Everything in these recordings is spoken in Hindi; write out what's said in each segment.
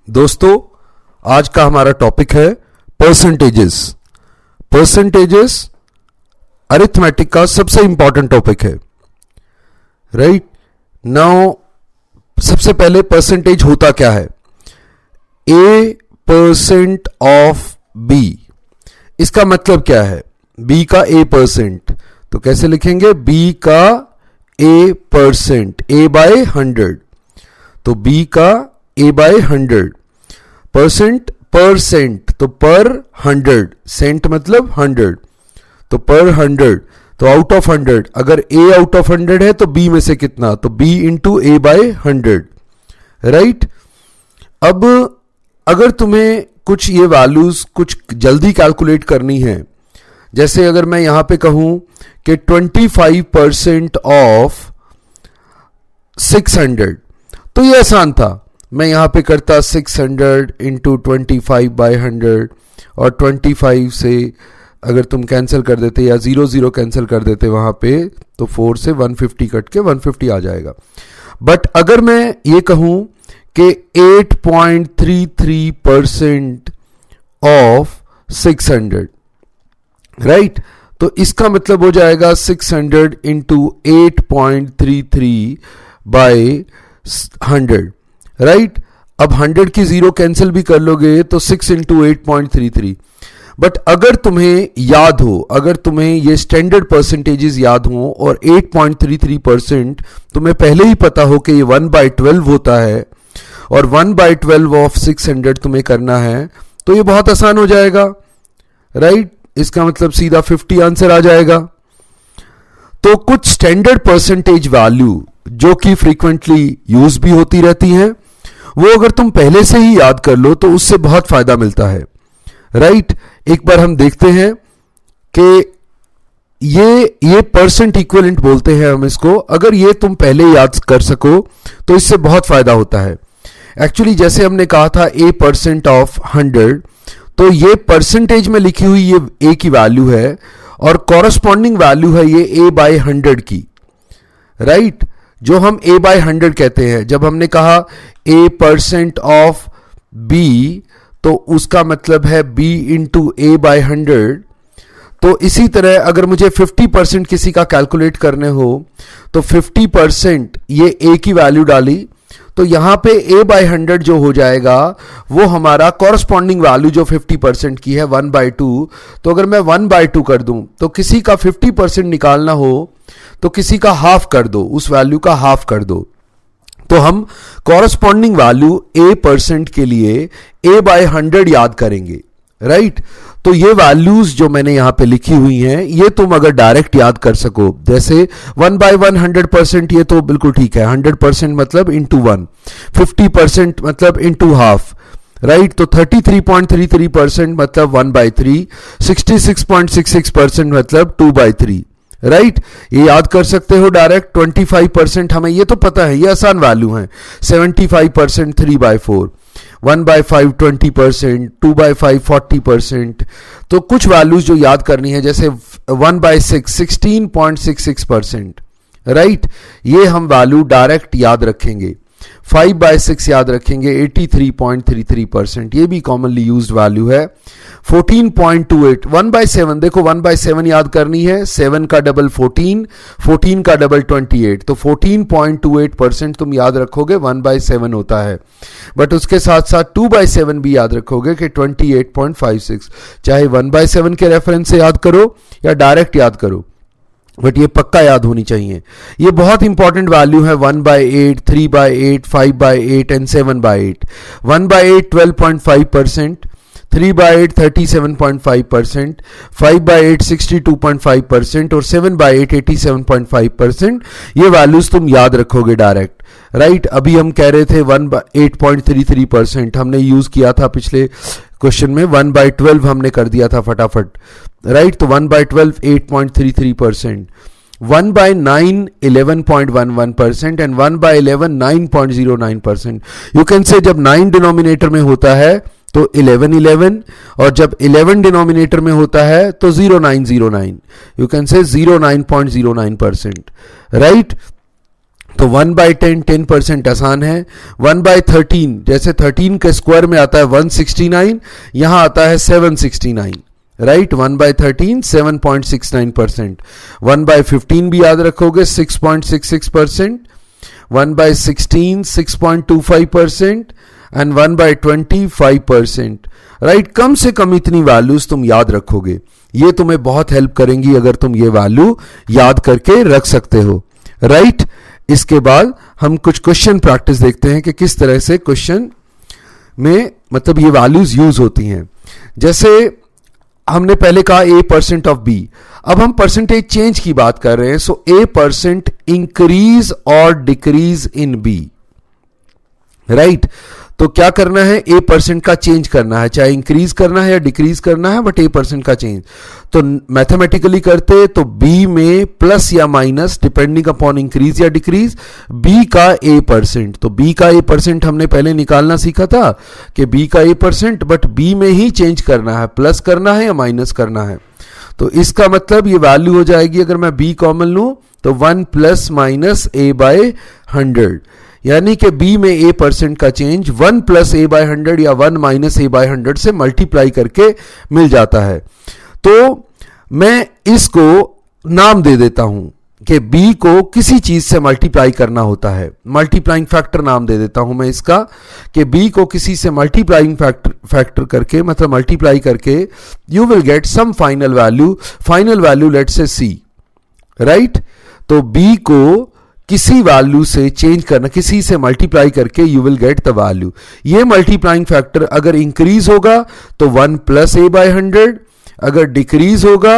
दोस्तों, आज का हमारा टॉपिक है परसेंटेजेस। परसेंटेजेस अरिथमेटिक का सबसे इंपॉर्टेंट टॉपिक है। राइट नाउ, सबसे पहले परसेंटेज होता क्या है? ए परसेंट ऑफ बी, इसका मतलब क्या है? बी का ए परसेंट, तो कैसे लिखेंगे? बी का ए परसेंट, ए बाय 100, तो बी का ए बाय 100। परसेंट, परसेंट तो पर 100, सेंट मतलब 100, तो पर 100, तो आउट ऑफ 100, अगर ए आउट ऑफ 100 है तो बी में से कितना? तो बी इंटू ए बाय 100। राइट, अब अगर तुम्हें कुछ ये वैल्यूज कुछ जल्दी कैलकुलेट करनी है, जैसे अगर मैं यहां पे कहूं कि 25% ऑफ 600, तो ये आसान था। मैं यहां पे करता 600 इंटू 25/100, और 25 से अगर तुम कैंसिल कर देते या 0 कैंसिल कर देते वहां पे, तो 4 से 150 कट के 150 आ जाएगा। बट अगर मैं ये कहूं कि 8.33% ऑफ 600, राइट, तो इसका मतलब हो जाएगा 600 इंटू 8.33/100। राइट, अब 100 की 0 कैंसिल भी कर लोगे तो 6 इंटू 8.33। बट अगर तुम्हें याद हो, अगर तुम्हें ये स्टैंडर्ड परसेंटेजेस याद हो और 8.33% तुम्हें पहले ही पता हो कि ये 1/12 होता है और 1/12 ऑफ 600 तुम्हें करना है, तो ये बहुत आसान हो जाएगा। राइट, इसका मतलब सीधा 50 आंसर आ जाएगा। तो कुछ स्टैंडर्ड परसेंटेज वैल्यू जो कि फ्रीक्वेंटली यूज भी होती रहती हैं, वो अगर तुम पहले से ही याद कर लो तो उससे बहुत फायदा मिलता है। राइट, एक बार हम देखते हैं कि ये परसेंट इक्विवेलेंट बोलते हैं हम इसको। अगर ये तुम पहले याद कर सको तो इससे बहुत फायदा होता है। एक्चुअली जैसे हमने कहा था ए परसेंट ऑफ 100, तो ये परसेंटेज में लिखी हुई ये ए की वैल्यू है और कॉरस्पॉन्डिंग वैल्यू है ये ए बाय 100 की। राइट, जो हम ए बाय 100 कहते हैं। जब हमने कहा ए परसेंट ऑफ बी, तो उसका मतलब है बी इंटू ए बाय 100। तो इसी तरह अगर मुझे 50% किसी का कैलकुलेट करने हो, तो 50% ये ए की वैल्यू डाली, तो यहां पे a बाय 100 जो हो जाएगा वो हमारा कॉरस्पॉन्डिंग वैल्यू जो 50% की है 1/2। तो अगर मैं 1/2 कर दूं, तो किसी का 50% निकालना हो तो किसी का हाफ कर दो, उस वैल्यू का हाफ कर दो। तो हम कॉरस्पॉन्डिंग वैल्यू a परसेंट के लिए a बाय 100 याद करेंगे। राइट, तो ये वैल्यूज जो मैंने यहां पे लिखी हुई हैं, ये तुम अगर डायरेक्ट याद कर सको, जैसे 1/1 100%, ये तो बिल्कुल ठीक है। 100% मतलब इंटू 1, 50% मतलब इंटू हाफ। राइट, तो 33.33% मतलब 1/3, 66.66% मतलब 2/3। राइट, ये याद कर सकते हो डायरेक्ट। 25% हमें ये तो पता है, ये आसान वैल्यू है। 75% 3/4, 1/5 20%, 2/5 40%। तो कुछ वैल्यूज जो याद करनी है, जैसे 1/6 16.66%। राइट, ये हम वैल्यू डायरेक्ट याद रखेंगे। 5/6 याद रखेंगे 83.33%, ये भी कॉमनली यूज्ड वैल्यू है। 14.28, 1/7, देखो 1/7 याद करनी है। 7 का डबल 14, 14 का डबल 28, तो 14.28% तुम याद रखोगे 1/7 होता है। बट उसके साथ साथ 2/7 भी याद रखोगे कि 28.56, चाहे 1/7 के रेफरेंस से याद करो या डायरेक्ट याद करो, बट ये पक्का याद होनी चाहिए। ये बहुत इंपॉर्टेंट वैल्यू है। 1/8, 3/8, 5/8 एंड 7/8। 1/8 12.5%, 3/8 37.5%, 5/8 62.5% और 7/8 87.5%। ये वैल्यूज तुम याद रखोगे डायरेक्ट। राइट, अभी हम कह रहे थे 8.33%, हमने यूज किया था पिछले क्वेश्चन में। 1/12 हमने कर दिया था फटाफट। राइट, तो 1/12 8.33%, 1/9 11.11% एंड 1/11 9.09%। यू कैन से जब 9 डिनोमिनेटर में होता है तो 11 और जब 11 डिनोमिनेटर में होता है तो 0909। You can say 09.09%। राइट, तो 1/10 10% आसान है। 1/13 जैसे 13 के स्क्वायर में आता है 169, यहां आता है 769, राइट। 1/13 7.69%। 1/15 भी याद रखोगे 6.66%। 1/16 6.25% एंड 1/20 5%, राइट। कम से कम इतनी वैल्यूज तुम याद रखोगे, ये तुम्हें बहुत हेल्प करेंगी अगर तुम ये वैल्यू याद करके रख सकते हो, राइट। इसके बाद हम कुछ क्वेश्चन प्रैक्टिस देखते हैं कि किस तरह से क्वेश्चन में मतलब ये वैल्यूज यूज होती हैं। जैसे हमने पहले कहा A% ऑफ B, अब हम परसेंटेज चेंज की बात कर रहे हैं। सो A% इंक्रीज और डिक्रीज इन B, राइट। तो क्या करना है, A% का चेंज करना है, चाहे इंक्रीज करना है या डिक्रीज करना है, बट A% का चेंज। तो मैथमेटिकली करते तो B में प्लस या माइनस डिपेंडिंग अपॉन इंक्रीज या डिक्रीज B का A%। तो B का A% हमने पहले निकालना सीखा था कि B का A%, बट B में ही चेंज करना है, प्लस करना है या माइनस करना है। तो इसका मतलब ये वैल्यू हो जाएगी, अगर मैं B कॉमन लूं तो 1 प्लस माइनस A/100, यानी कि B में A% का चेंज 1 प्लस A/100 या 1 माइनस A/100 से मल्टीप्लाई करके मिल जाता है। तो मैं इसको नाम दे देता हूं कि B को किसी चीज से मल्टीप्लाई करना होता है, मल्टीप्लाइंग फैक्टर नाम दे देता हूं मैं इसका, कि B को किसी से मल्टीप्लाइंग फैक्टर करके मतलब मल्टीप्लाई करके you will get some final value let's say C, right. तो B को किसी वैल्यू से चेंज करना, किसी से मल्टीप्लाई करके you will get the value. ये मल्टीप्लाइंग फैक्टर अगर इंक्रीज होगा तो 1 प्लस A/100, अगर डिक्रीज होगा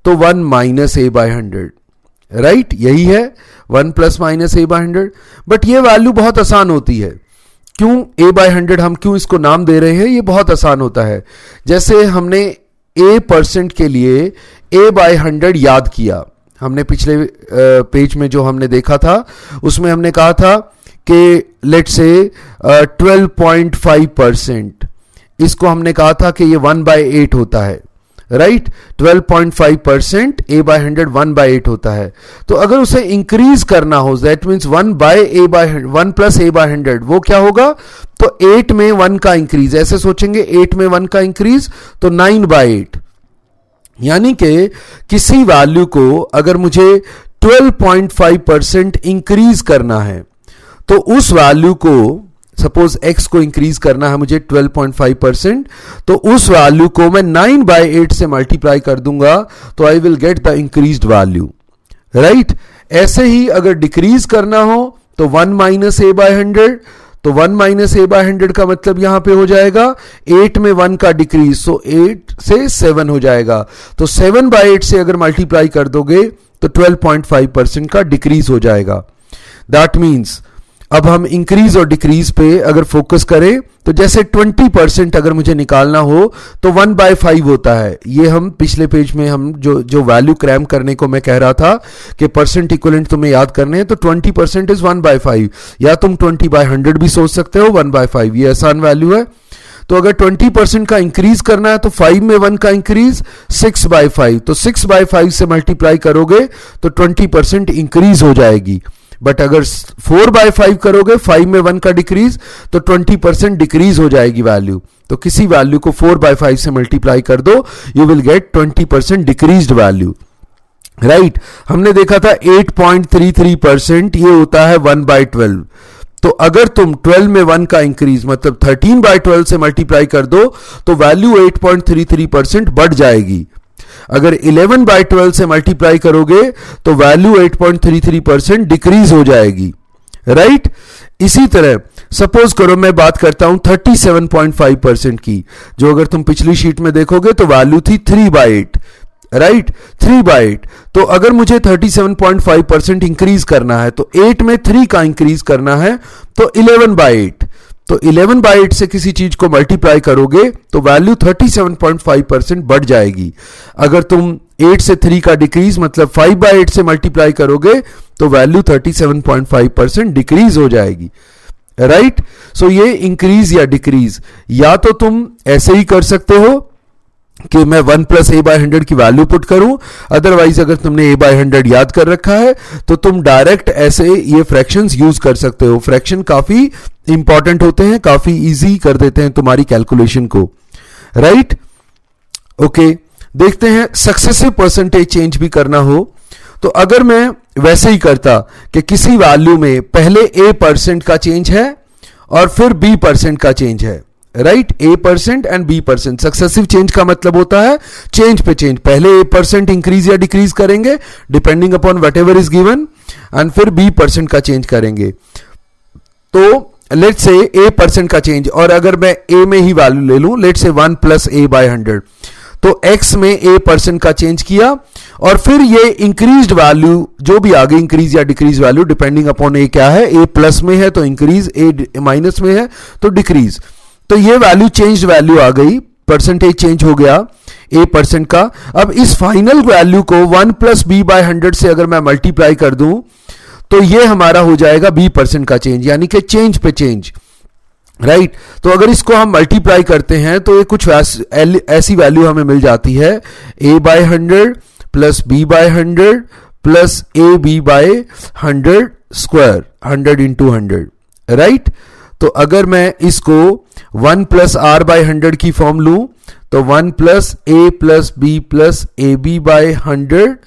तो 1 माइनस A/100, राइट। यही है 1 प्लस माइनस A/100। बट ये वैल्यू बहुत आसान होती है। क्यों A/100 हम क्यों इसको नाम दे रहे हैं, ये बहुत आसान होता है। जैसे हमने A% के लिए A/100 याद किया, हमने पिछले पेज में जो हमने देखा था उसमें हमने कहा था कि लेट्स से 12.5%, इसको हमने कहा था कि ये 1/8 होता है, राइट। 12.5% A/100 1/8 होता है। तो अगर उसे इंक्रीज करना हो दैट मीन्स 1 प्लस A/100, वो क्या होगा, तो 8 में 1 का इंक्रीज, ऐसे सोचेंगे 8 में 1 का इंक्रीज तो 9/8, यानी कि किसी वैल्यू को अगर मुझे 12.5% इंक्रीज करना है तो उस वैल्यू को, सपोज x को इंक्रीज करना है मुझे 12.5%, तो उस वैल्यू को मैं 9/8 से मल्टीप्लाई कर दूंगा तो I will get the increased value, right. ऐसे ही अगर डिक्रीज करना हो तो 1 माइनस A/100, तो 1 माइनस A/100 का मतलब यहां पे हो जाएगा 8 में 1 का डिक्रीज, सो 8 से 7 हो जाएगा। तो 7/8 से अगर मल्टीप्लाई कर दोगे तो 12.5% का डिक्रीज हो जाएगा। दैट मीन्स अब हम इंक्रीज और डिक्रीज पे अगर फोकस करें तो जैसे 20% अगर मुझे निकालना हो तो 1/5 होता है। ये हम पिछले पेज में हम जो वैल्यू क्रैम करने को मैं कह रहा था कि परसेंट इक्विवेलेंट तुम्हें याद करने हैं, तो 20% इज 1/5, या तुम 20/100 भी सोच सकते हो 1/5, ये आसान वैल्यू है। तो अगर 20% का इंक्रीज करना है तो 5 में 1 का इंक्रीज 6/5, तो 6/5 से मल्टीप्लाई करोगे तो 20% इंक्रीज हो जाएगी। बट अगर 4/5 करोगे, 5 में 1 का डिक्रीज, तो 20% डिक्रीज हो जाएगी वैल्यू। तो किसी वैल्यू को 4/5 से मल्टीप्लाई कर दो, you will gate 20% decreased value, right. हमने देखा था 8.33%, ये होता है 1/12। तो अगर तुम 12 में 1 का इंक्रीज मतलब 13/12 से मल्टीप्लाई कर दो तो वैल्यू 8.33% बढ़ जाएगी। अगर 11/12 से मल्टीप्लाई करोगे तो वैल्यू 8.33% डिक्रीज हो जाएगी, राइट। इसी तरह सपोज करो मैं बात करता हूं 37.5% की, जो अगर तुम पिछली शीट में देखोगे तो वैल्यू थी 3/8, राइट, 3/8। तो अगर मुझे 37.5% इंक्रीज करना है तो 8 में 3 का इंक्रीज करना है तो 11/8। तो 11/8 से किसी चीज को मल्टीप्लाई करोगे तो वैल्यू 37.5% बढ़ जाएगी। अगर तुम 8 से 3 का डिक्रीज मतलब 5/8 से मल्टीप्लाई करोगे तो वैल्यू 37.5% डिक्रीज हो जाएगी, राइट। सो ये इंक्रीज या डिक्रीज या तो तुम ऐसे ही कर सकते हो कि मैं 1 प्लस ए बाय 100 की वैल्यू पुट करूं। अदरवाइज अगर तुमने ए बाय 100 याद कर रखा है तो तुम डायरेक्ट ऐसे ये फ्रैक्शंस यूज कर सकते हो। फ्रैक्शन काफी इंपॉर्टेंट होते हैं, काफी इजी कर देते हैं तुम्हारी कैलकुलेशन को, राइट। ओके, देखते हैं सक्सेसिव परसेंटेज चेंज भी करना हो तो अगर मैं वैसे ही करता कि किसी वैल्यू में पहले a% का चेंज है और फिर b% का चेंज है, right, a% and b%। Successive change का मतलब होता है चेंज पे चेंज, पहले a% इंक्रीज या डिक्रीज करेंगे depending upon what ever is given and फिर b% का चेंज करेंगे। तो लेट्स से a% का चेंज, और अगर मैं a में ही वैल्यू ले लूं, let's say 1 plus A bye 100, तो x में a% का चेंज किया और फिर ये इंक्रीज्ड वैल्यू जो भी आ गई, इंक्रीज या decrease value depending upon a क्या है, a प्लस में है तो इंक्रीज, a माइनस में है तो डिक्रीज। तो ये वैल्यू चेंज्ड वैल्यू आ गई, परसेंटेज चेंज हो गया a% का। अब इस फाइनल वैल्यू को 1 प्लस b बाय 100 से अगर मैं मल्टीप्लाई कर दूं तो ये हमारा हो जाएगा b% का चेंज, यानी कि चेंज पे चेंज, राइट। तो अगर इसको हम मल्टीप्लाई करते हैं तो ये कुछ ऐसी वैल्यू हमें मिल जाती है, a by 100 plus b by 100 plus a b by 100 square, 100 into 100, right. तो अगर मैं इसको 1 प्लस आर बाय 100 की फॉर्म लूं तो 1 plus a plus b plus a b by 100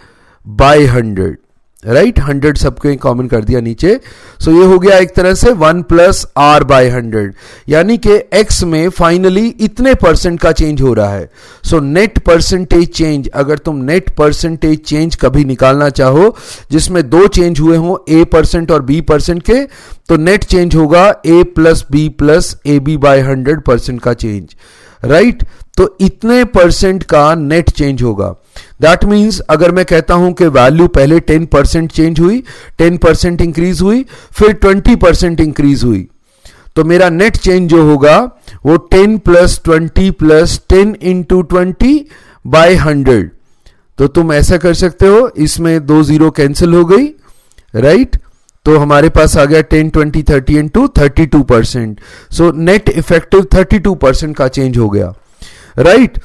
by 100, right, 100 सबको कॉमन कर दिया नीचे। सो ये हो गया एक तरह से 1 प्लस आर बाय 100, यानी कि x में फाइनली इतने परसेंट का चेंज हो रहा है। सो नेट परसेंटेज चेंज, अगर तुम नेट परसेंटेज चेंज कभी निकालना चाहो जिसमें दो चेंज हुए हों a% और b% के, तो नेट चेंज होगा a plus b plus a b by 100% का चेंज, राइट। तो इतने परसेंट का नेट चेंज होगा। दैट मीन्स अगर मैं कहता हूं कि वैल्यू पहले 10% चेंज हुई, 10% इंक्रीज हुई, फिर 20% इंक्रीज हुई, तो मेरा नेट चेंज जो होगा वो 10 प्लस 20 प्लस 10 इंटू 20 बाय 100। तो तुम ऐसा कर सकते हो, इसमें 2 जीरो कैंसिल हो गई, राइट। तो हमारे पास आ गया 10 20 30 इंटू 32%। सो नेट इफेक्टिव 32% का चेंज हो गया, राइट।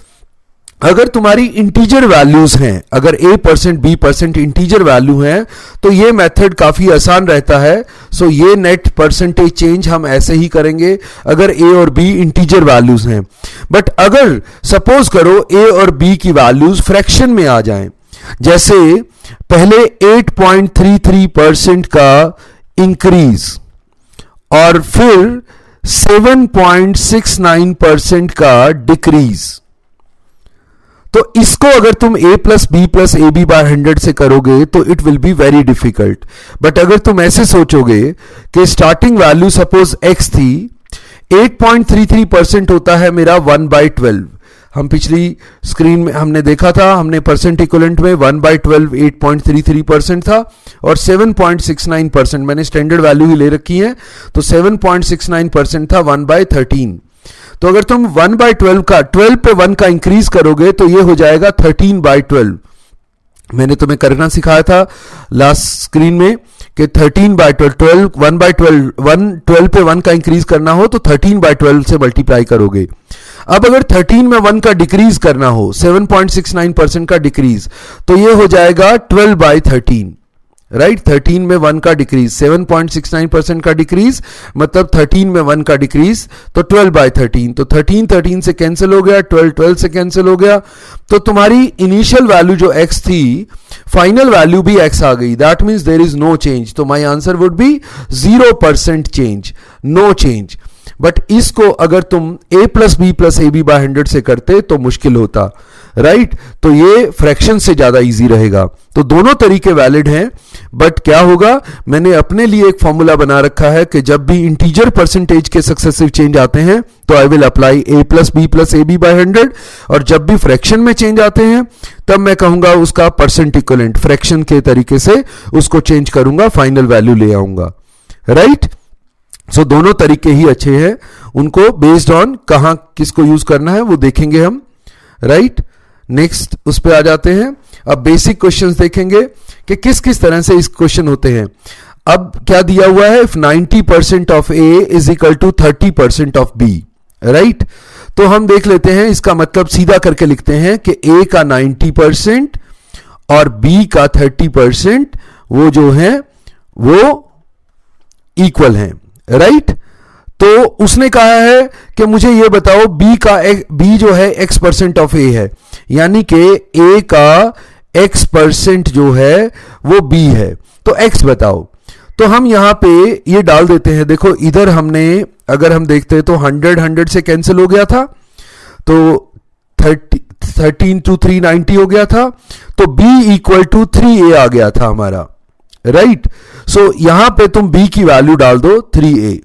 अगर तुम्हारी इंटीजर वैल्यूज हैं, अगर a% b% इंटीजर वैल्यू हैं, तो ये मेथड काफी आसान रहता है। सो ये नेट परसेंटेज चेंज हम ऐसे ही करेंगे अगर a और b इंटीजर वैल्यूज हैं। बट अगर सपोज करो a और b की वैल्यूज फ्रैक्शन में आ जाएं, जैसे पहले 8.33% का इंक्रीज और फिर 7.69% का डिक्रीज, तो इसको अगर तुम a plus b plus a b by 100 से करोगे तो it will be very difficult. But अगर तुम ऐसे सोचोगे कि स्टार्टिंग वैल्यू सपोज x थी, 8.33% होता है मेरा 1/12। हम पिछली स्क्रीन में हमने देखा था, हमने परसेंट इक्विवेलेंट में 1/12 8.33% था और 7.69% मैंने स्टैंडर्ड वैल्यू ही ले रखी है, तो 7.69% था 1/13। तो अगर तुम 1/12 का 12 पे 1 का इंक्रीज करोगे तो ये हो जाएगा 13/12। मैंने तुम्हें करना सिखाया था लास्ट स्क्रीन में कि 13/12, 12 पे 1 का इंक्रीज करना हो तो 13/12 से मल्टीप्लाई करोगे। अब अगर 13 में 1 का डिक्रीज करना हो, 7.69% का डिक्रीज, तो ये हो जाएगा 12/13, राइट। 13 में 1 का डिक्रीज, 7.69% का डिक्रीज मतलब 13 में 1 का डिक्रीज, तो 12/13। तो 13 से कैंसिल हो गया, 12 से कैंसिल हो गया, तो तुम्हारी इनिशियल वैल्यू जो x थी, फाइनल वैल्यू भी x आ गई। That means there is no change. तो my answer would be 0% change, no change. But इसको अगर तुम a plus b plus a b by 100 से करते तो मुश्किल होता, राइट। तो ये फ्रैक्शन से ज्यादा इजी रहेगा। तो दोनों तरीके वैलिड हैं, बट क्या होगा, मैंने अपने लिए एक फॉर्मूला बना रखा है कि जब भी इंटीजर परसेंटेज के सक्सेसिव चेंज आते हैं तो I will apply a plus b plus a b by 100, और जब भी फ्रैक्शन में चेंज आते हैं तब मैं कहूंगा उसका परसेंट इक्विवेलेंट फ्रैक्शन के तरीके से उसको चेंज करूंगा, फाइनल वैल्यू ले आऊंगा, राइट। सो दोनों तरीके ही अच्छे हैं, उनको बेस्ड ऑन कहां किसको यूज करना है वो देखेंगे हम, राइट। नेक्स्ट उस पे आ जाते हैं। अब बेसिक क्वेश्चंस देखेंगे कि किस किस तरह से इस क्वेश्चन होते हैं। अब क्या दिया हुआ है, if 90% of a is equal to 30% of b, right. तो हम देख लेते हैं, इसका मतलब सीधा करके लिखते हैं कि ए का 90% और बी का 30% वो जो है वो इक्वल हैं, राइट। तो उसने कहा है कि मुझे ये बताओ बी जो है x% ऑफ ए है, यानी कि ए का x% जो है वो b है, तो x बताओ। तो हम यहां पे ये डाल देते हैं। देखो इधर हमने अगर हम देखते हैं तो 100 से कैंसिल हो गया था, तो 13 to 3 90 हो गया था, तो b इक्वल टू 3a आ गया था हमारा, राइट। सो यहां पे तुम b की वैल्यू डाल दो 3a,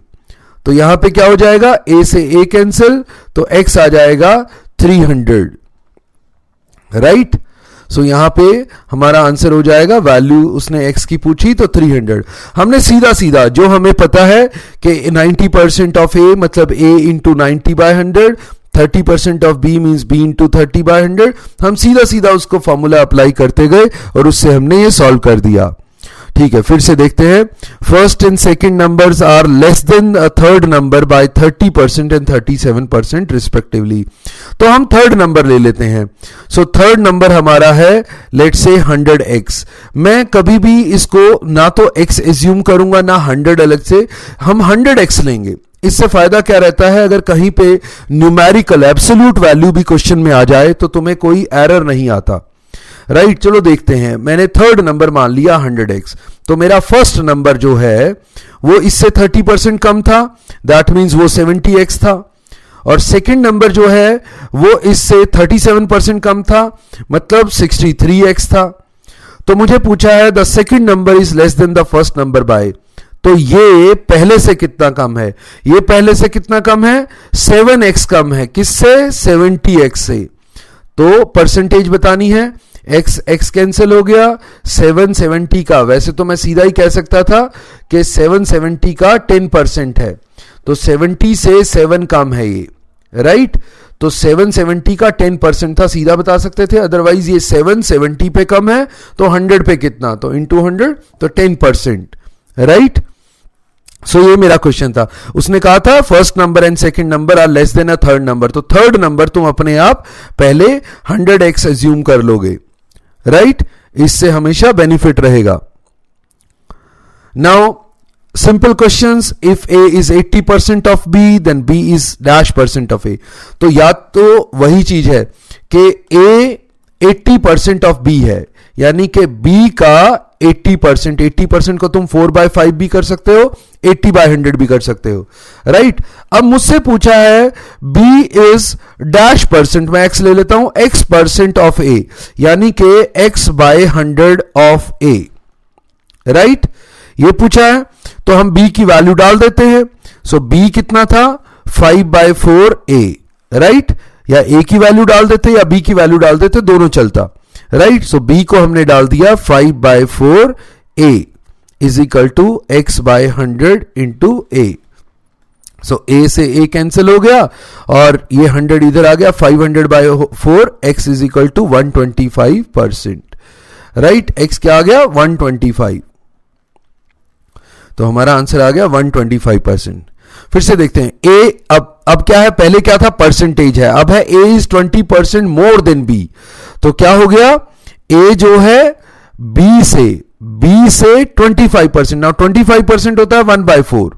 तो यहां पे क्या हो जाएगा, a से a कैंसिल, तो x आ जाएगा 300, राइट। सो यहां पे हमारा आंसर हो जाएगा, वैल्यू उसने x की पूछी तो 300। हमने सीधा सीधा जो हमें पता है कि 90% ऑफ a मतलब a into 90/100, 30% of b means b into 30/100, हम सीधा सीधा उसको फॉर्मूला अप्लाई करते गए और उससे हमने ये सॉल्व कर दिया। ठीक है, फिर से देखते हैं। First and second numbers are less than third number by 30% and 37% respectively. तो हम थर्ड नंबर ले लेते हैं। सो थर्ड नंबर हमारा है लेट्स से 100x। मैं कभी भी इसको ना तो x एज्यूम करूंगा ना 100 अलग से, हम 100x लेंगे। इससे फायदा क्या रहता है, अगर कहीं पे न्यूमेरिकल एब्सोल्यूट वैल्यू भी क्वेश्चन में आ जाए तो तुम्हें कोई एरर नहीं आता, राइट। चलो देखते हैं, मैंने थर्ड नंबर मान लिया 100x, तो मेरा फर्स्ट नंबर जो है वो इससे 30% कम था, दैट मीन्स वो 70x था। और सेकंड नंबर जो है वो इससे 37% कम था, मतलब 63x था। तो मुझे पूछा है the second number is less than the first number by, तो ये पहले से कितना कम है, ये पहले से कितना कम है, 7x कम है, किससे, 70x से। तो परसेंटेज बतानी है, x कैंसिल हो गया, 770 का, वैसे तो मैं सीधा ही कह सकता था कि 770 का 10% है, तो 70 से 7 कम है ये, राइट। तो 770 का 10% था, सीधा बता सकते थे। अदरवाइज ये 770 पे कम है तो 100 पे कितना, तो इंटू 100, तो 10%, राइट। सो ये मेरा क्वेश्चन था। उसने कहा था first number and second number are less than a third number, तो थर्ड नंबर तुम अपने आप पहले 100x एज्यूम कर लोगे, राइट। इससे हमेशा बेनिफिट रहेगा। Now simple questions, if a is 80% of b then b is -% of a, तो या तो वही चीज है कि a 80% of b है, यानी कि b का 80% को तुम 4/5 भी कर सकते हो, 80/100 भी कर सकते हो, राइट। अब मुझसे पूछा है b इज -%, मैं x ले लेता हूं, x% ऑफ a, यानी कि x/100 ऑफ a, राइट। ये पूछा है तो हम b की वैल्यू डाल देते हैं। सो b कितना था, 5/4a, राइट। या a की वैल्यू डाल देते या b की वैल्यू डाल देते, दोनों चलता, राइट। सो b को हमने डाल दिया 5/4a is equal to x/100 into a। So a से a कैंसिल हो गया और ये 100 इधर आ गया, 500/4 x is equal to 125%, right. x क्या आ गया, 125, तो हमारा आंसर आ गया 125%। फिर से देखते हैं a, अब क्या है, पहले क्या था, परसेंटेज है, अब है a is 20% more than b, तो क्या हो गया, a जो है b से 25%, नाउ 25% होता है 1/4,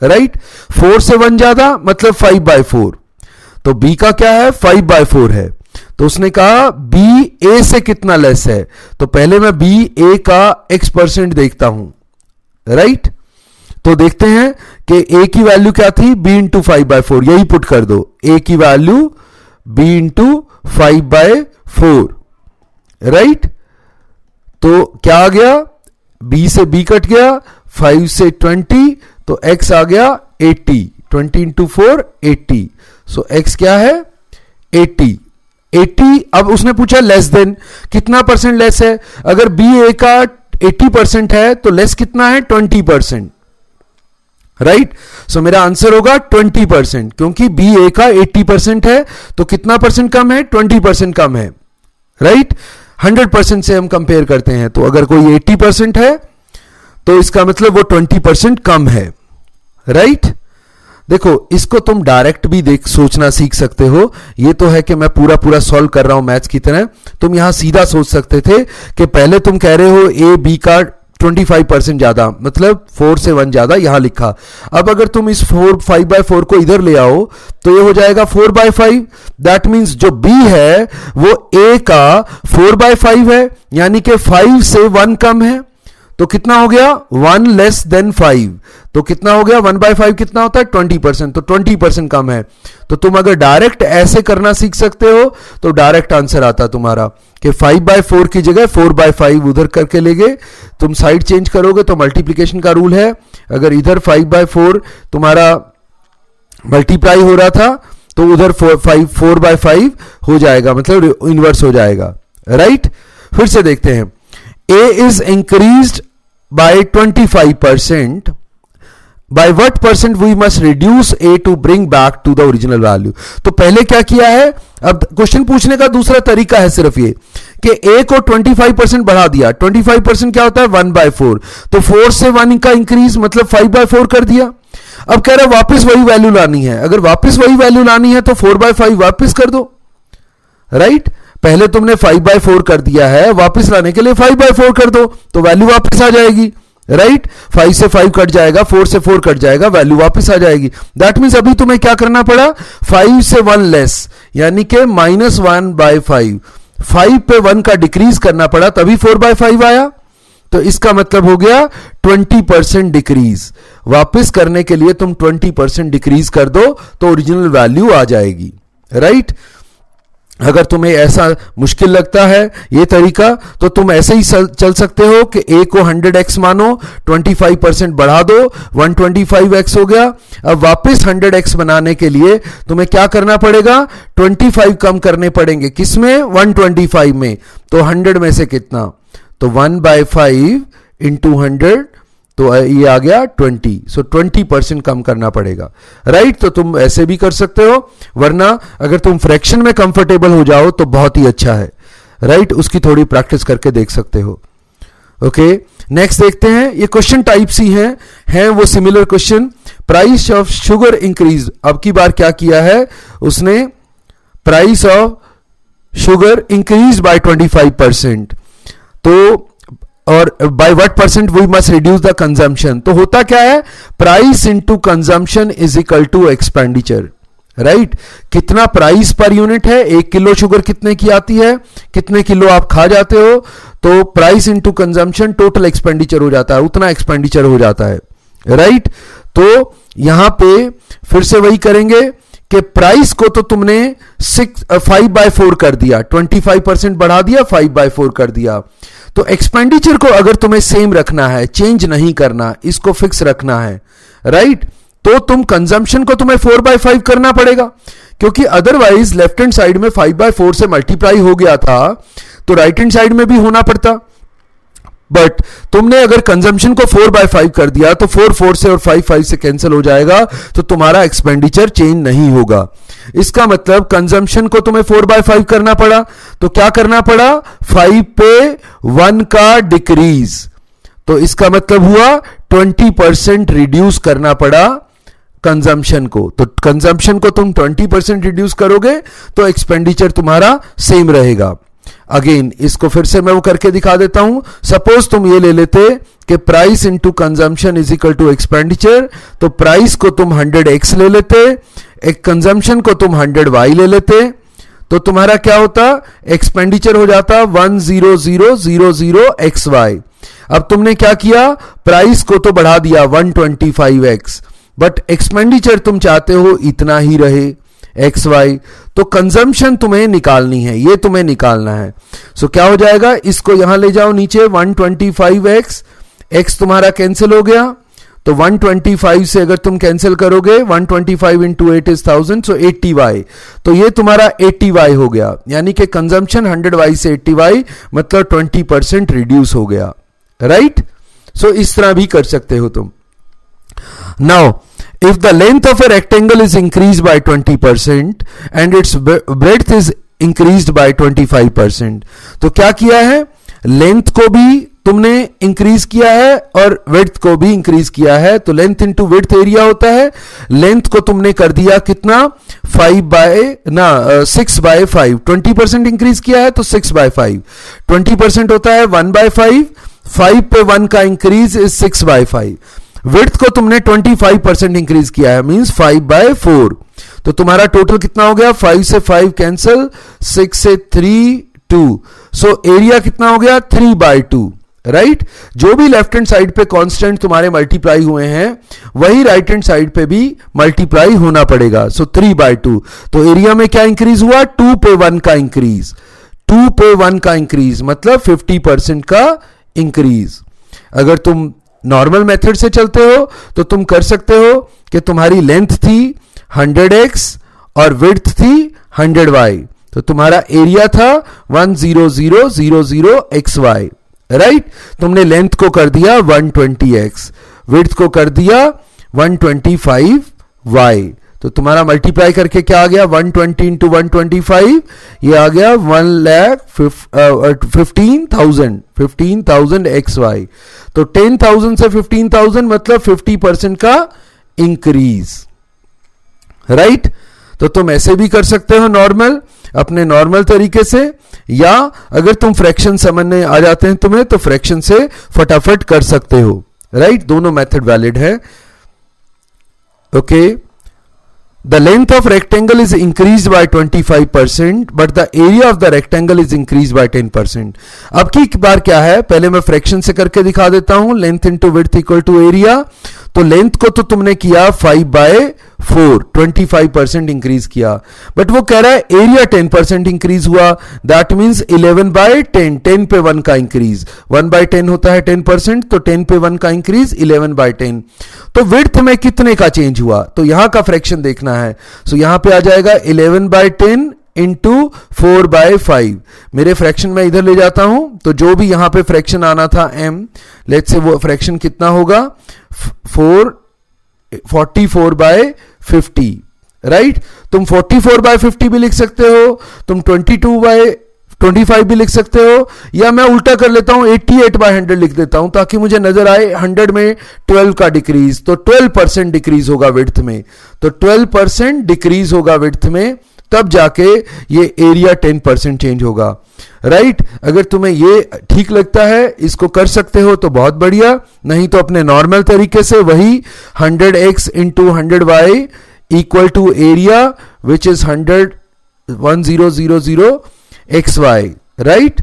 राइट। 4 से 1 ज्यादा मतलब 5/4, तो b का क्या है, 5/4 है। तो उसने कहा b a से कितना लेस है, तो पहले मैं b a का x% देखता हूं, राइट। तो देखते हैं कि a की वैल्यू क्या थी, b इंटू 5/4, यही पुट कर दो, a की वैल्यू b इंटू 5/4, राइट। तो क्या आ गया, b से b कट गया, 5 से 20, तो x आ गया 80, 20 इंटू 4 80, सो x क्या है 80। अब उसने पूछा लेस देन, कितना परसेंट लेस है, अगर b a का 80% है तो लेस कितना है, 20%, राइट। सो मेरा आंसर होगा 20%, क्योंकि b a का 80% है तो कितना परसेंट कम है, 20% कम है, राइट। 100% से हम कंपेयर करते हैं, तो अगर कोई 80% है तो इसका मतलब वो 20% कम है, राइट। देखो इसको तुम डायरेक्ट भी देख सोचना सीख सकते हो। ये तो है कि मैं पूरा पूरा सॉल्व कर रहा हूं मैथ्स की तरह, तुम यहां सीधा सोच सकते थे कि पहले तुम कह रहे हो ए बी का 25% ज्यादा, मतलब 4 से 1 ज्यादा यहां लिखा। अब अगर तुम इस 5/4 को इधर ले आओ तो ये हो जाएगा 4/5। दैट मीन्स जो बी है वो ए का 4/5 है, यानी कि 5 से 1 कम है। तो कितना हो गया 1 लेस देन 5, तो कितना हो गया 1/5 कितना होता है 20%, तो 20% कम है। तो तुम अगर डायरेक्ट ऐसे करना सीख सकते हो तो डायरेक्ट आंसर आता तुम्हारा कि 5/4 की जगह 4/5 उधर करके ले गए। तुम साइड चेंज करोगे तो मल्टीप्लिकेशन का रूल है, अगर इधर 5/4 तुम्हारा मल्टीप्लाई हो रहा था तो उधर 4/5 हो जाएगा, मतलब इनवर्स हो जाएगा, राइट। फिर से देखते हैं, A is increased by 25%. By what percent we must reduce A to bring back to the original value? तो पहले क्या किया है, अब क्वेश्चन पूछने का दूसरा तरीका है सिर्फ ये कि A को 25% बढ़ा दिया। 25% क्या होता है 1/4, तो 4 से 1 का इंक्रीज मतलब 5/4 कर दिया। अब कह रहा है वापस वही वैल्यू लानी है, अगर वापस वही वैल्यू लानी है तो 4/5 वापस कर दो, राइट। पहले तुमने 5/4 कर दिया है, वापस लाने के लिए 5/4 कर दो तो वैल्यू वापस आ जाएगी, राइट। 5 से 5 कट जाएगा, 4 से 4 कट जाएगा, वैल्यू वापस आ जाएगी। दैट मीन्स अभी तुम्हें क्या करना पड़ा, 5 से 1 लेस यानी कि -1/5, 5 पे 1 का डिक्रीज करना पड़ा तभी 4/5 आया। तो इसका मतलब हो गया 20% डिक्रीज। वापस करने के लिए तुम 20% डिक्रीज कर दो तो ओरिजिनल वैल्यू आ जाएगी, राइट। अगर तुम्हें ऐसा मुश्किल लगता है ये तरीका तो तुम ऐसे ही चल सकते हो कि a को 100x मानो, 25% बढ़ा दो, 125x हो गया। अब वापस 100x बनाने के लिए तुम्हें क्या करना पड़ेगा, 25 कम करने पड़ेंगे, किसमें 125 में, तो 100 में से कितना, तो 1/5 इंटू 100, तो ये आ गया 20, सो 20% कम करना पड़ेगा, राइट। तो तुम ऐसे भी कर सकते हो, वरना अगर तुम फ्रैक्शन में कंफर्टेबल हो जाओ तो बहुत ही अच्छा है, राइट। उसकी थोड़ी प्रैक्टिस करके देख सकते हो। ओके, नेक्स्ट देखते हैं, ये क्वेश्चन टाइप सी हैं वो similar question. Price of sugar increase, अब की बार क्या किया है उसने, price of sugar increase by 25%, तो और by what percent we must reduce the consumption. तो होता क्या है, price into consumption is equal to expenditure, right. कितना प्राइस पर यूनिट है, 1 किलो शुगर कितने की आती है, कितने किलो आप खा जाते हो, तो price into consumption total expenditure हो जाता है, उतना एक्सपेंडिचर हो जाता है, राइट। तो यहां पे फिर से वही करेंगे कि प्राइस को तो तुमने 5/4 कर दिया, 25% बढ़ा दिया, 5/4 कर दिया। तो एक्सपेंडिचर को अगर तुम्हें सेम रखना है, चेंज नहीं करना, इसको फिक्स रखना है, राइट, तो तुम कंजम्पशन को तुम्हें 4/5 करना पड़ेगा, क्योंकि अदरवाइज लेफ्ट हैंड साइड में 5/4 से मल्टीप्लाई हो गया था तो राइट हैंड साइड में भी होना पड़ता। बट तुमने अगर कंजम्पशन को 4/5 कर दिया तो 4 से और 5 से कैंसिल हो जाएगा, तो तुम्हारा एक्सपेंडिचर चेंज नहीं होगा। इसका मतलब कंजम्पशन को तुम्हें 4/5 करना पड़ा, तो क्या करना पड़ा, 5 पे 1 का डिक्रीज, तो इसका मतलब हुआ 20% रिड्यूस करना पड़ा कंजम्पशन को। तो कंजम्पशन को तुम 20% रिड्यूस करोगे तो एक्सपेंडिचर तुम्हारा सेम रहेगा। अगेन इसको फिर से मैं वो करके दिखा देता हूं। सपोज तुम ये ले लेते कि price into consumption is equal to expenditure, तो प्राइस को तुम 100x ले लेते, एक कंजम्पशन को तुम 100y ले लेते, तो तुम्हारा क्या होता, एक्सपेंडिचर हो जाता 100,000xy। अब तुमने क्या किया, प्राइस को तो बढ़ा दिया 125x, बट एक्सपेंडिचर तुम चाहते हो इतना ही रहे XY, तो कंजम्पशन तुम्हें निकालनी है, ये तुम्हें निकालना है। सो क्या हो जाएगा, इसको यहां ले जाओ नीचे, 125x, x तुम्हारा कैंसिल हो गया, तो 125 से अगर तुम कैंसिल करोगे 125 इंटू 8 इज 1000, सो 80y, तो ये तुम्हारा 80y हो गया, यानी कि कंजम्पशन 100y से 80y मतलब 20% रिड्यूस हो गया, राइट। सो इस तरह भी कर सकते हो तुम। Now if the length of a rectangle is increased by 20% and its breadth is increased by 25%, तो क्या किया है, लेंथ को भी तुमने इंक्रीज किया है और विड्थ को भी इंक्रीज किया है, तो लेंथ इंटू विड्थ एरिया होता है। लेंथ को तुमने कर दिया कितना 6/5, 20% इंक्रीज किया है तो 6/5, 20% होता है 1/5, 5 पे 1 का इंक्रीज इज 6/5। विड्थ को तुमने 25% इंक्रीज किया है, मींस 5/4। तो तुम्हारा टोटल कितना हो गया, 5 से 5 कैंसिल, 6 से 3 2, सो एरिया कितना हो गया 3/2, राइट। जो भी लेफ्ट हैंड साइड पे कांस्टेंट तुम्हारे मल्टीप्लाई हुए हैं वही राइट हैंड साइड पे भी मल्टीप्लाई होना पड़ेगा, सो 3/2। तो एरिया में क्या इंक्रीज हुआ, 2 पे 1 का इंक्रीज, 2 पे 1 का इंक्रीज मतलब 50% का इंक्रीज। अगर तुम नॉर्मल मेथड से चलते हो तो तुम कर सकते हो कि तुम्हारी लेंथ थी 100x और विड्थ थी 100y, तो तुम्हारा एरिया था 100,000xy, राइट। तुमने लेंथ को कर दिया 120x, विड्थ को कर दिया 125y, तो तुम्हारा मल्टीप्लाई करके क्या आ गया 120 इंटू 125, ये आ गया 1,15,000 xy। तो 10,000 से 15,000 मतलब 50% का इंक्रीज, राइट। तो तुम ऐसे भी कर सकते हो नॉर्मल, अपने नॉर्मल तरीके से, या अगर तुम फ्रैक्शन समझने आ जाते हैं तुम्हें तो फ्रैक्शन से फटाफट कर सकते हो, राइट। दोनों मेथड वैलिड है, okay. The length of rectangle is increased by 25%, but the area of the rectangle is increased by 10%. अब की बार क्या है, पहले मैं फ्रैक्शन से करके दिखा देता हूं। Length into width equal to area, तो लेंथ को तो तुमने किया 5/4, 25% इंक्रीज किया, बट वो कह रहा है एरिया 10% इंक्रीज हुआ, दैट मीन्स 11/10, 10 पे 1 का इंक्रीज, 1/10 होता है 10%, तो 10 पे 1 का इंक्रीज 11/10। तो विड्थ में कितने का चेंज हुआ, तो यहां का फ्रैक्शन देखना है। सो यहां पे आ जाएगा 11/10 इंटू 4/5। मेरे फ्रैक्शन में इधर ले जाता हूं, तो जो भी यहां पे फ्रैक्शन आना था m, लेट्स से वो फ्रैक्शन कितना होगा 44/50, राइट। तुम 44/50 भी लिख सकते हो, तुम 22/25 भी लिख सकते हो, या मैं उल्टा कर लेता हूं 88/100 लिख देता हूं ताकि मुझे नजर आए 100 में 12 का डिक्रीज, तो 12% डिक्रीज होगा विड्थ में, तो 12% डिक्रीज होगा विड्थ में, तब जाके ये एरिया 10% चेंज होगा, राइट। अगर तुम्हें ये ठीक लगता है इसको कर सकते हो तो बहुत बढ़िया, नहीं तो अपने नॉर्मल तरीके से वही 100x into 100y equal to area which is 10,000xy, right.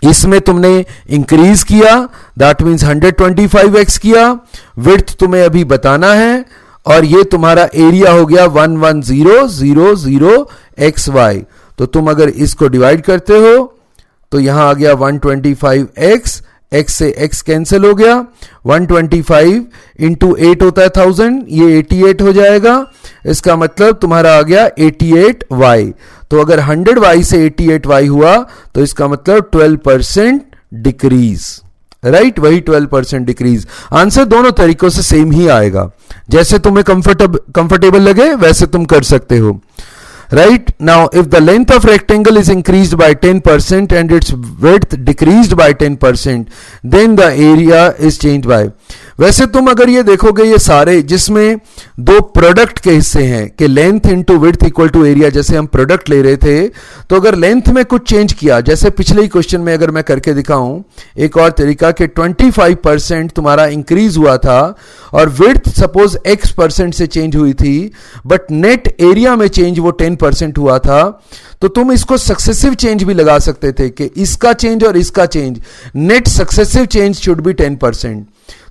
इसमें तुमने इंक्रीज किया, दैट मीन्स 125x किया, विड्थ तुम्हें अभी बताना है, और ये तुम्हारा एरिया हो गया 11,000xy। तो तुम अगर इसको डिवाइड करते हो तो यहां आ गया 125x, x से x कैंसिल हो गया, 125 इंटू 8 होता है 1000, ये 88 हो जाएगा, इसका मतलब तुम्हारा आ गया 88y। तो अगर 100y से 88y हुआ तो इसका मतलब 12% डिक्रीज, राइट, वही 12% डिक्रीज। आंसर दोनों तरीकों से सेम ही आएगा, जैसे तुम्हें कंफर्टेबल लगे वैसे तुम कर सकते हो, right? Now if the length of rectangle is increased by 10% and its width decreased by 10%, then the area is changed by। वैसे तुम अगर ये देखोगे ये सारे जिसमें दो प्रोडक्ट के हिस्से हैं कि length into width equal to area, जैसे हम प्रोडक्ट ले रहे थे, तो अगर लेंथ में कुछ चेंज किया, जैसे पिछले ही क्वेश्चन में अगर मैं करके दिखाऊं एक और तरीका कि 25% तुम्हारा इंक्रीज हुआ था और विड्थ सपोज x% से चेंज हुई थी, बट नेट एरिया में चेंज वो 10% हुआ था, तो तुम इसको सक्सेसिव चेंज भी लगा सकते थे कि इसका चेंज और इसका change, net successive change should be 10%।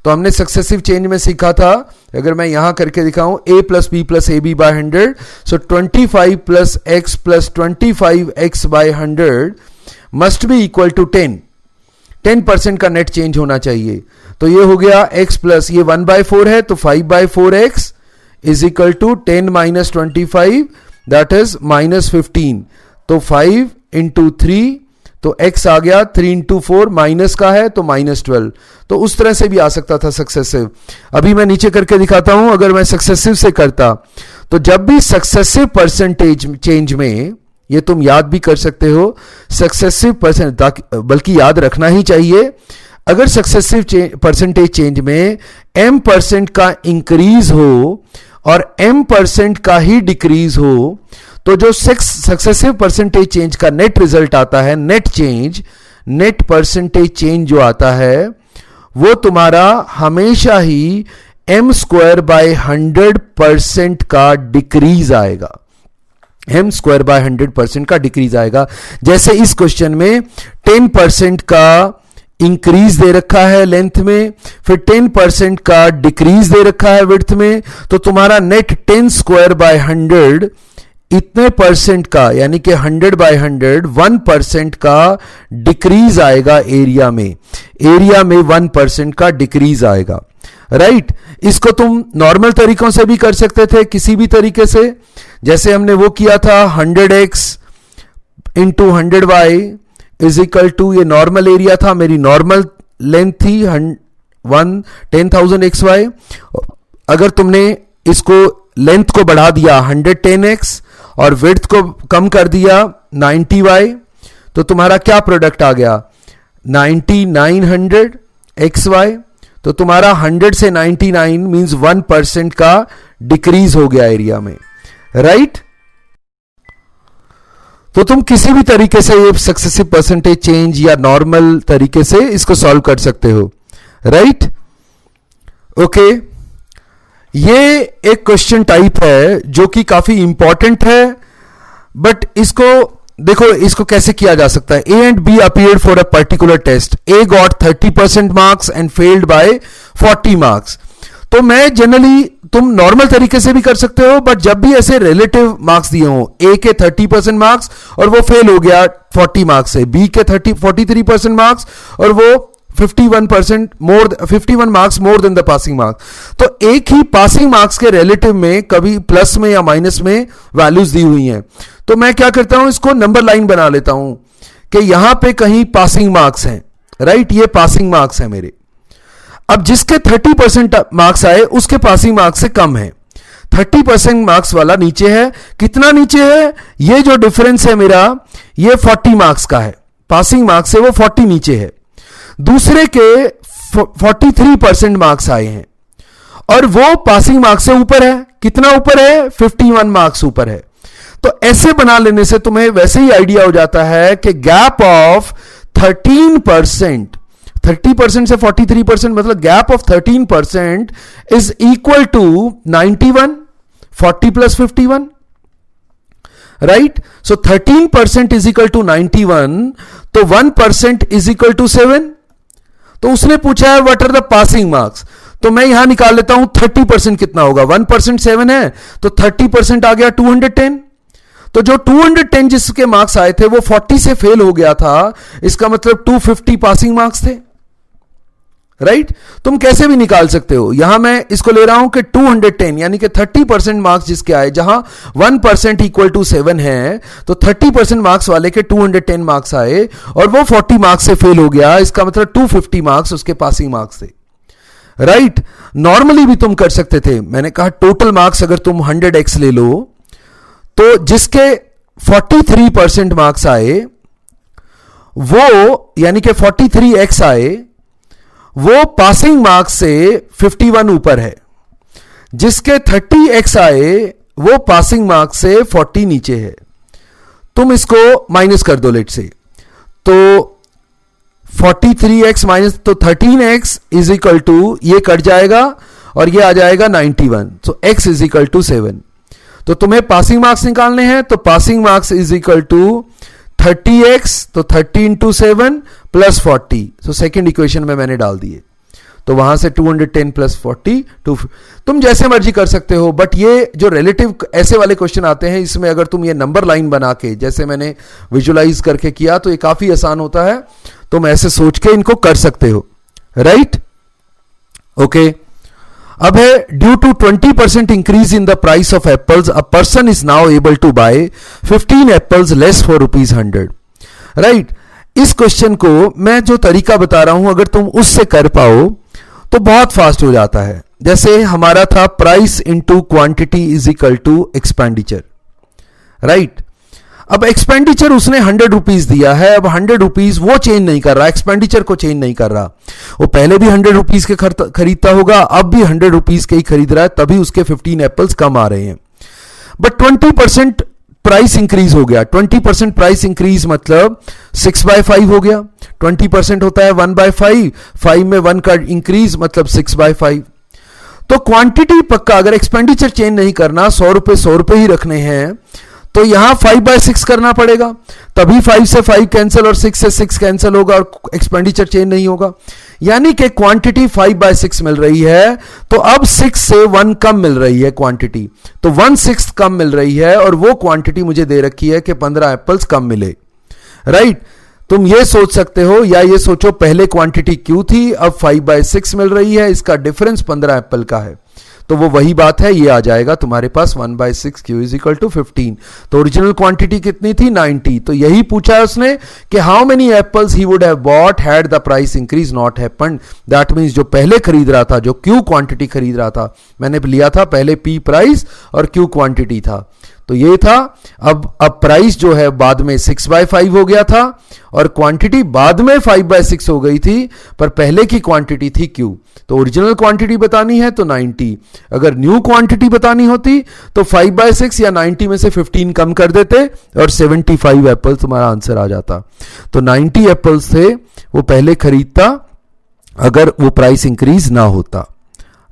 तो हमने सक्सेसिव चेंज में सीखा था, अगर मैं यहां करके दिखाऊं a plus b plus a b by 100, so 25 plus x plus 25x by 100 must be equal to 10% का नेट चेंज होना चाहिए। तो ये हो गया x प्लस ये 1/4 है, तो 5/4x is equal to 10 minus 25 that is minus 15, तो 5 इंटू 3, तो x आ गया 3 इंटू 4, माइनस का है तो -12। तो उस तरह से भी आ सकता था सक्सेसिव। अभी मैं नीचे करके दिखाता हूं, अगर मैं सक्सेसिव से करता तो जब भी सक्सेसिव परसेंटेज चेंज में ये तुम याद भी कर सकते हो, सक्सेसिव परसेंट, बल्कि याद रखना ही चाहिए। अगर सक्सेसिव परसेंटेज चेंज में m% का इंक्रीज हो और m% का ही डिक्रीज हो, तो जो सक्सेसिव परसेंटेज चेंज का नेट रिजल्ट आता है, net change, net percentage change जो आता है, वो तुम्हारा हमेशा ही m²/100% का डिक्रीज आएगा। m²/100% का डिक्रीज आएगा। जैसे इस क्वेश्चन में 10% का इंक्रीज दे रखा है लेंथ में, फिर 10% का डिक्रीज दे रखा है विड्थ में, तो तुम्हारा नेट 10²/100 इतने परसेंट का, यानी कि 100/100 1% का डिक्रीज आएगा एरिया में, एरिया में 1% का डिक्रीज आएगा, राइट। इसको तुम नॉर्मल तरीकों से भी कर सकते थे, किसी भी तरीके से, जैसे हमने वो किया था 100x into 100y is equal to, ये नॉर्मल एरिया था, मेरी नॉर्मल लेंथ थी 10,000 xy। अगर तुमने इसको लेंथ को बढ़ा दिया 110x और विड्थ को कम कर दिया 90y, तो तुम्हारा क्या प्रोडक्ट आ गया 9900 xy। तो तुम्हारा 100 से 99 मींस 1% का डिक्रीज हो गया एरिया में, राइट। तो तुम किसी भी तरीके से ये सक्सेसिव परसेंटेज चेंज या नॉर्मल तरीके से इसको सॉल्व कर सकते हो, राइट। ओके, ये एक क्वेश्चन टाइप है जो कि काफी इंपॉर्टेंट है, बट इसको देखो, इसको कैसे किया जा सकता है। A and B appeared for a particular test. A got 30% marks and failed by 40 marks. तो मैं जनरली, तुम नॉर्मल तरीके से भी कर सकते हो, बट जब भी ऐसे रिलेटिव मार्क्स दिए हो, A के 30% मार्क्स और वो फेल हो गया 40 मार्क्स से, B के 43% मार्क्स और वो 51 marks more than the passing marks, तो एक ही पासिंग मार्क्स के रिलेटिव में कभी प्लस में या माइनस में वैल्यूज दी हुई हैं। तो मैं क्या करता हूं, इसको नंबर लाइन बना लेता हूं कि यहां पे कहीं पासिंग मार्क्स हैं, राइट, ये पासिंग मार्क्स है मेरे। अब जिसके 30% मार्क्स आए उसके पासिंग मार्क्स से कम है, 30% मार्क्स वाला नीचे है। कितना नीचे है, ये जो डिफरेंस है मेरा, ये 40 मार्क्स का है, पासिंग मार्क्स से वो 40 नीचे है। दूसरे के 43% मार्क्स आए हैं और वो पासिंग मार्क्स से ऊपर है। कितना ऊपर है, 51 मार्क्स ऊपर है। तो ऐसे बना लेने से तुम्हें वैसे ही आइडिया हो जाता है कि गैप ऑफ 13%, 30% से 43%, मतलब gap of 13% is equal to 91, 40 plus 51, right. So 13% is equal to 91, तो 1% इज इक्वल टू 7। तो उसने पूछा है what are the passing marks, तो मैं यहां निकाल लेता हूं 30% कितना होगा, 1% 7 है, तो 30% आ गया 210। तो जो 210 जिसके मार्क्स आए थे वो 40 से फेल हो गया था, इसका मतलब 250 पासिंग मार्क्स थे, राइट। तुम कैसे भी निकाल सकते हो। यहां मैं इसको ले रहा हूं कि 210 यानी कि 30% मार्क्स जिसके आए, जहां 1% इक्वल टू 7 है, तो 30% मार्क्स वाले के 210 मार्क्स आए और वो 40 मार्क्स से फेल हो गया, इसका मतलब 250 मार्क्स उसके पासिंग मार्क्स थे, राइट। नॉर्मली भी तुम कर सकते थे, मैंने कहा टोटल मार्क्स अगर तुम 100x ले लो, तो जिसके 43% मार्क्स आए वो, यानी कि 43x आए, वो पासिंग मार्क्स से 51 ऊपर है। जिसके 30x आए वो पासिंग मार्क्स से 40 नीचे है। तुम इसको माइनस कर दो लेट से, तो 43x माइनस, तो 13x इज इक्वल टू, ये कट जाएगा और ये आ जाएगा 91, तो x इज इक्वल टू 7। तो तुम्हें पासिंग मार्क्स निकालने हैं, तो passing marks is equal to 30x, तो 30 इंटू 7 प्लस 40, तो सेकेंड इक्वेशन में मैंने डाल दिए, तो वहां से 210 प्लस 40, तुम जैसे मर्जी कर सकते हो। बट ये जो रिलेटिव ऐसे वाले क्वेश्चन आते हैं, इसमें अगर तुम ये नंबर लाइन बना के, जैसे मैंने विजुलाइज करके किया, तो ये काफी आसान होता है। तुम ऐसे सोच के इनको कर सकते हो, राइट। ओके, अब है due to 20% increase in the price of apples, a person is now able to buy 15 apples less for ₹100, right. इस क्वेश्चन को मैं जो तरीका बता रहा हूं, अगर तुम उससे कर पाओ तो बहुत फास्ट हो जाता है। जैसे हमारा था price into quantity is equal to expenditure, right. अब एक्सपेंडिचर उसने 100 रुपीज दिया है, अब 100 रुपीज वो चेंज नहीं कर रहा, एक्सपेंडिचर को चेंज नहीं कर रहा। वो पहले भी 100 रुपीज के खरीदता होगा, अब भी 100 रुपीज के ही खरीद रहा है, तभी उसके 15 एप्पल्स कम आ रहे हैं। बट 20% प्राइस इंक्रीज हो गया। 20% प्राइस इंक्रीज मतलब 6/5 हो गया। 20% होता है 1/5, 5 में 1 का इंक्रीज मतलब 6/5। तो क्वांटिटी पक्का, अगर एक्सपेंडिचर चेंज नहीं करना, 100 रुपए ही रखने हैं, तो यहां 5/6 करना पड़ेगा, तभी 5 से 5 कैंसिल और 6 से 6 कैंसिल होगा और एक्सपेंडिचर चेंज नहीं होगा। यानी कि क्वांटिटी 5/6 मिल रही है, तो अब 6 से 1 कम मिल रही है क्वांटिटी, तो 1/6 कम मिल रही है, और वो क्वांटिटी मुझे दे रखी है कि 15 एप्पल्स कम मिले। राइट, तुम ये सोच सकते हो या ये सोचो पहले क्वांटिटी क्यू थी, अब 5/6 मिल रही है, इसका डिफरेंस 15 एप्पल का है। तो वो वही बात है, ये आ जाएगा तुम्हारे पास 1/6 Q इज इक्वल टू 15। तो ओरिजिनल क्वांटिटी कितनी थी? 90। तो यही पूछा है उसने कि how many apples he would have bought had the price increase not happened. That means जो पहले खरीद रहा था, जो Q क्वांटिटी खरीद रहा था, मैंने लिया था पहले P प्राइस और Q क्वांटिटी था, तो ये था। अब प्राइस जो है बाद में 6/5 हो गया था और क्वांटिटी बाद में 5/6 हो गई थी, पर पहले की क्वांटिटी थी Q। तो ओरिजिनल क्वांटिटी बतानी है तो 90, अगर न्यू क्वांटिटी बतानी होती तो 5/6 या 90 में से 15 कम कर देते और 75 एप्पल तुम्हारा आंसर आ जाता। तो 90 एप्पल्स थे वो पहले खरीदता अगर वो प्राइस इंक्रीज ना होता।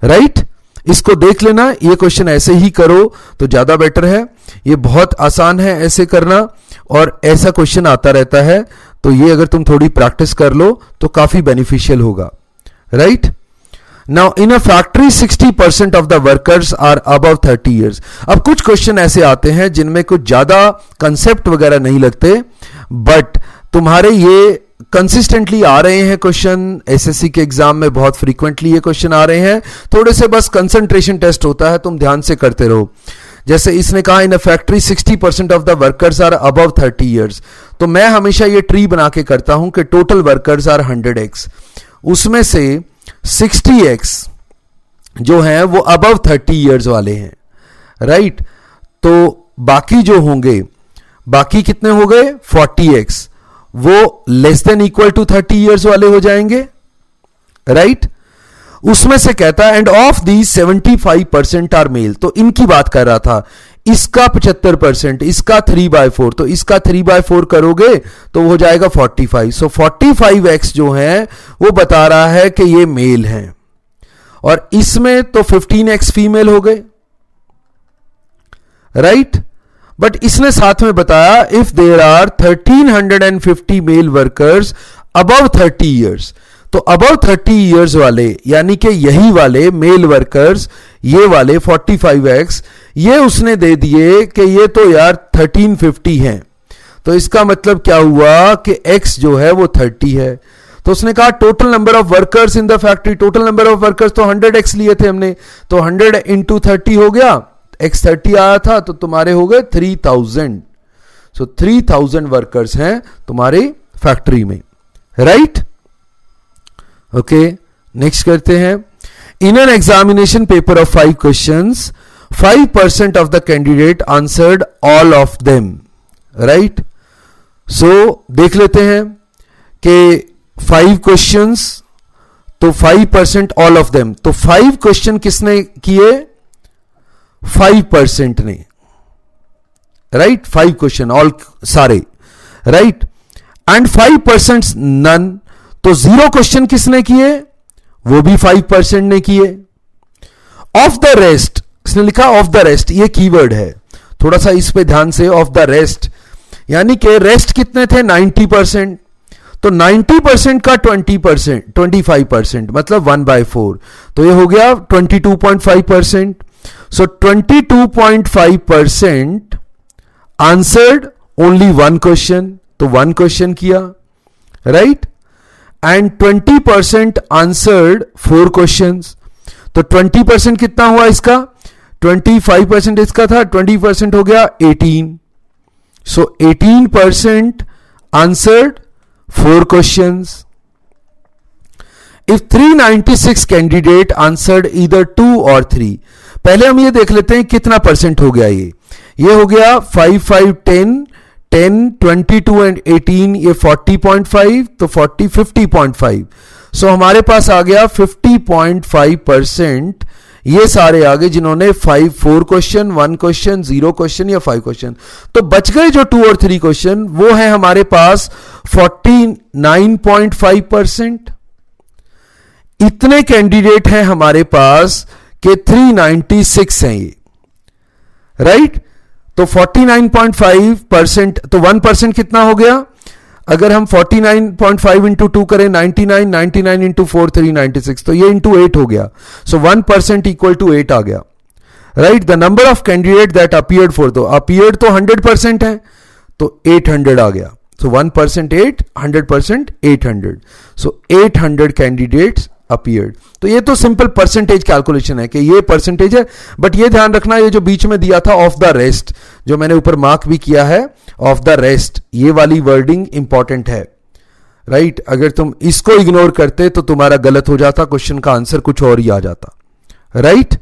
राइट, इसको देख लेना, ये क्वेश्चन ऐसे ही करो तो ज्यादा बेटर है। ये बहुत आसान है ऐसे करना, और ऐसा क्वेश्चन आता रहता है, तो ये अगर तुम थोड़ी प्रैक्टिस कर लो तो काफी बेनिफिशियल होगा। Right, now in a factory 60% of the workers are above 30 years. अब कुछ क्वेश्चन ऐसे आते हैं जिनमें कुछ ज्यादा कंसेप्ट वगैरह नहीं लगते, बट तुम्हारे ये कंसिस्टेंटली आ रहे हैं क्वेश्चन, एसएससी के एग्जाम में बहुत फ्रीक्वेंटली ये क्वेश्चन आ रहे हैं। थोड़े से बस कंसंट्रेशन टेस्ट होता है, तुम ध्यान से करते रहो। जैसे इसने कहा in a factory 60% of the workers are above 30 years, तो मैं हमेशा ये ट्री बना के करता हूं कि टोटल वर्कर्स आर 100x, उसमें से 60x जो हैं वो अबव 30 ईयर्स वाले हैं। राइट, तो बाकी जो होंगे, बाकी कितने हो गए? 40x, वो less than equal to 30 years वाले हो जाएंगे। राइट, उसमें से कहता है and of the 75% are male, तो इनकी बात कर रहा था। इसका 75%, इसका 3/4, तो इसका 3/4 करोगे तो हो जाएगा 45। सो 45x जो है वो बता रहा है कि ये मेल हैं, और इसमें तो 15x फीमेल हो गए। राइट, बट इसने साथ में बताया if there are 1350 male workers above 30 years, तो अबव 30 ईयर्स वाले यानी कि यही वाले मेल वर्कर्स, ये वाले 45x, ये उसने दे दिए कि ये तो यार 1350 हैं। तो इसका मतलब क्या हुआ कि x जो है वो 30 है। तो उसने कहा total number of workers in the factory, total number of workers तो 100x लिए थे हमने, तो 100 इंटू 30 हो गया, x 30 आया था तो तुम्हारे हो गए 3000। सो 3000 वर्कर्स हैं तुम्हारे फैक्ट्री में। राइट, ओके, नेक्स्ट करते हैं। In an examination paper of 5 questions 5% of the candidate answered all of them. Right, so देख लेते हैं कि 5 क्वेश्चंस, तो 5% ऑल ऑफ देम, तो 5 क्वेश्चन किसने किए? 5% ने। राइट, 5 क्वेश्चन ऑल सारे। राइट, एंड 5% नन, तो 0 क्वेश्चन किसने किए? वो भी 5% ने किए। ऑफ द रेस्ट, इसने लिखा ऑफ द रेस्ट, ये कीवर्ड है, थोड़ा सा इस पे ध्यान से। ऑफ द रेस्ट यानी कि रेस्ट कितने थे? 90%, तो 90% का 20%, 25% मतलब 1/4, तो ये हो गया 22.5%। सो 22.5% आंसर्ड ओनली 1 क्वेश्चन, तो 1 क्वेश्चन किया। राइट, एंड 20% आंसर्ड 4 क्वेश्चंस, तो 20% कितना हुआ इसका? 25% इसका था, 20% हो गया 18। सो 18% answered 4 questions. If 396 candidate answered either 2 और 3, पहले हम ये देख लेते हैं कितना परसेंट हो गया। ये हो गया 5, 5, 10, 10, 22 एंड 18 ये 40.5, तो 40 50.5, सो हमारे पास आ गया 50.5%। ये सारे आगे जिन्होंने 4 क्वेश्चन, 1 क्वेश्चन, 0 क्वेश्चन या 5 क्वेश्चन। तो बच गए जो 2 और 3 क्वेश्चन, वो है हमारे पास 49.5%। इतने कैंडिडेट हैं हमारे पास कि 396 हैं ये, राइट। तो 49.5%, तो 1% कितना हो गया? अगर हम 49.5 इंटू 2 करें 99, 99 इंटू 4 396, तो ये इंटू 8 हो गया। सो 1% इक्वल टू 8 आ गया, right. The number of candidate that appeared for, तो अपीयर्ड तो 100% है, तो 800 आ गया। सो 1% 8, 100% 800, सो 800 कैंडिडेट्स अपीयर्ड। तो ये तो सिंपल परसेंटेज कैलकुलेशन है कि ये परसेंटेज है, बट ये ध्यान रखना ये जो बीच में दिया था ऑफ द रेस्ट, जो मैंने ऊपर मार्क भी किया है ऑफ द रेस्ट, ये वाली वर्डिंग इंपॉर्टेंट है, राइट। अगर तुम इसको इग्नोर करते तो तुम्हारा गलत हो जाता, क्वेश्चन का आंसर कुछ और ही आ जाता, राइट।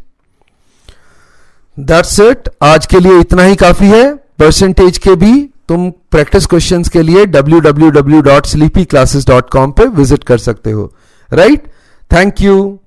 दैट्स इट, आज के लिए इतना ही काफी है। परसेंटेज के भी तुम प्रैक्टिस क्वेश्चंस के लिए www.sleepyclasses.com पे विजिट कर सकते हो, राइट। Thank you.